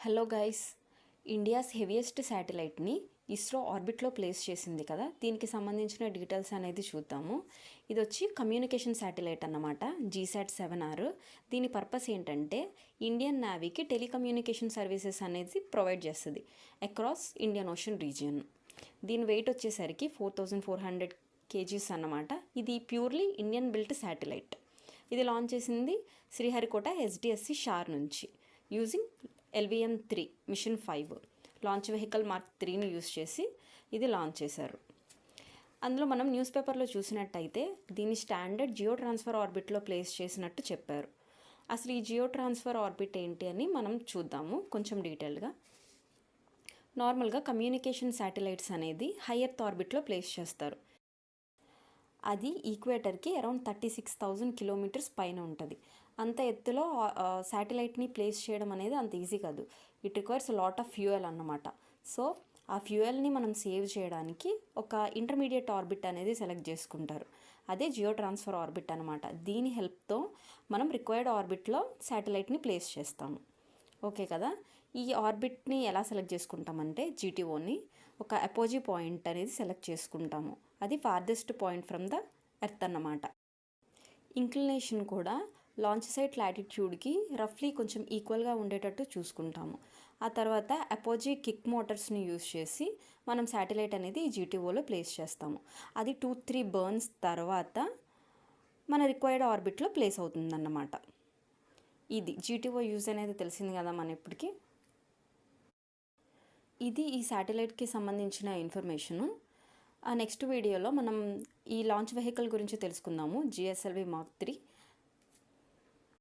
Hello guys, India's heaviest శాటిలైట్ని ISRO ఆర్బిట్లో place చేసింది కదా. దీనికి సంబంధించిన డీటెయిల్స్ అనేది చూద్దాము. ఇది వచ్చి కమ్యూనికేషన్ శాటిలైట్ అన్నమాట, GSAT-7R. దీని పర్పస్ ఏంటంటే ఇండియన్ నేవీకి టెలికమ్యూనికేషన్ సర్వీసెస్ అనేది ప్రొవైడ్ చేస్తుంది అక్రాస్ ఇండియన్ ఓషన్ రీజియన్. దీని వెయిట్ వచ్చేసరికి 4400 kgs అన్నమాట. ఇది ప్యూర్లీ ఇండియన్ బిల్ట్ శాటిలైట్. ఇది లాంచ్ చేసింది శ్రీహరికోట SDSC షార్ నుంచి using LVM-3 mission 5 launch vehicle mark 3ని యూజ్ చేసి ఇది లాంచ్ చేశారు. అందులో మనం న్యూస్ పేపర్లో చూసినట్టయితే దీని స్టాండర్డ్ జియో ట్రాన్స్ఫర్ ఆర్బిట్లో ప్లేస్ చేసినట్టు చెప్పారు. అసలు ఈ జియో ట్రాన్స్ఫర్ ఆర్బిట్ ఏంటి అని మనం చూద్దాము కొంచెం డీటెయిల్గా. నార్మల్గా కమ్యూనికేషన్ శాటిలైట్స్ అనేది హై ఎర్త్ ఆర్బిట్లో ప్లేస్ చేస్తారు. అది ఈక్వేటర్కి అరౌండ్ 36,000 కిలోమీటర్స్ పైన ఉంటుంది. అంత ఎత్తులో శాటిలైట్ని ప్లేస్ చేయడం అనేది అంత ఈజీ కాదు. It requires lot of fuel అన్నమాట. సో ఆ ఫ్యూయల్ని మనం సేవ్ చేయడానికి ఒక ఇంటర్మీడియట్ ఆర్బిట్ అనేది సెలెక్ట్ చేసుకుంటారు. అదే జియో ట్రాన్స్ఫర్ ఆర్బిట్ అనమాట. దీని హెల్ప్తో మనం రిక్వైర్డ్ ఆర్బిట్లో శాటిలైట్ని ప్లేస్ చేస్తాము. ఓకే కదా. ఈ ఆర్బిట్ని ఎలా సెలెక్ట్ చేసుకుంటామంటే GTOని ఒక అపోజీ పాయింట్ అనేది సెలెక్ట్ చేసుకుంటాము. అది farthest point from the earth అన్నమాట. ఇంక్లినేషన్ కూడా లాంచ్ సైట్ లాటిట్యూడ్కి రఫ్లీ కొంచెం ఈక్వల్గా ఉండేటట్టు చూసుకుంటాము. ఆ తర్వాత అపోజీ కిక్ మోటార్స్ని యూజ్ చేసి మనం శాటిలైట్ అనేది GTOలో ప్లేస్ చేస్తాము. అది 2-3 బర్న్స్ తర్వాత మన రిక్వైర్డ్ ఆర్బిట్లో ప్లేస్ అవుతుందన్నమాట. ఇది GTO యూజ్ అనేది తెలిసింది కదా మన ఇప్పటికి. ఇది ఈ శాటిలైట్కి సంబంధించిన ఇన్ఫర్మేషను. నెక్స్ట్ వీడియోలో మనం ఈ లాంచ్ వెహికల్ గురించి తెలుసుకుందాము, GSLV Mark 3.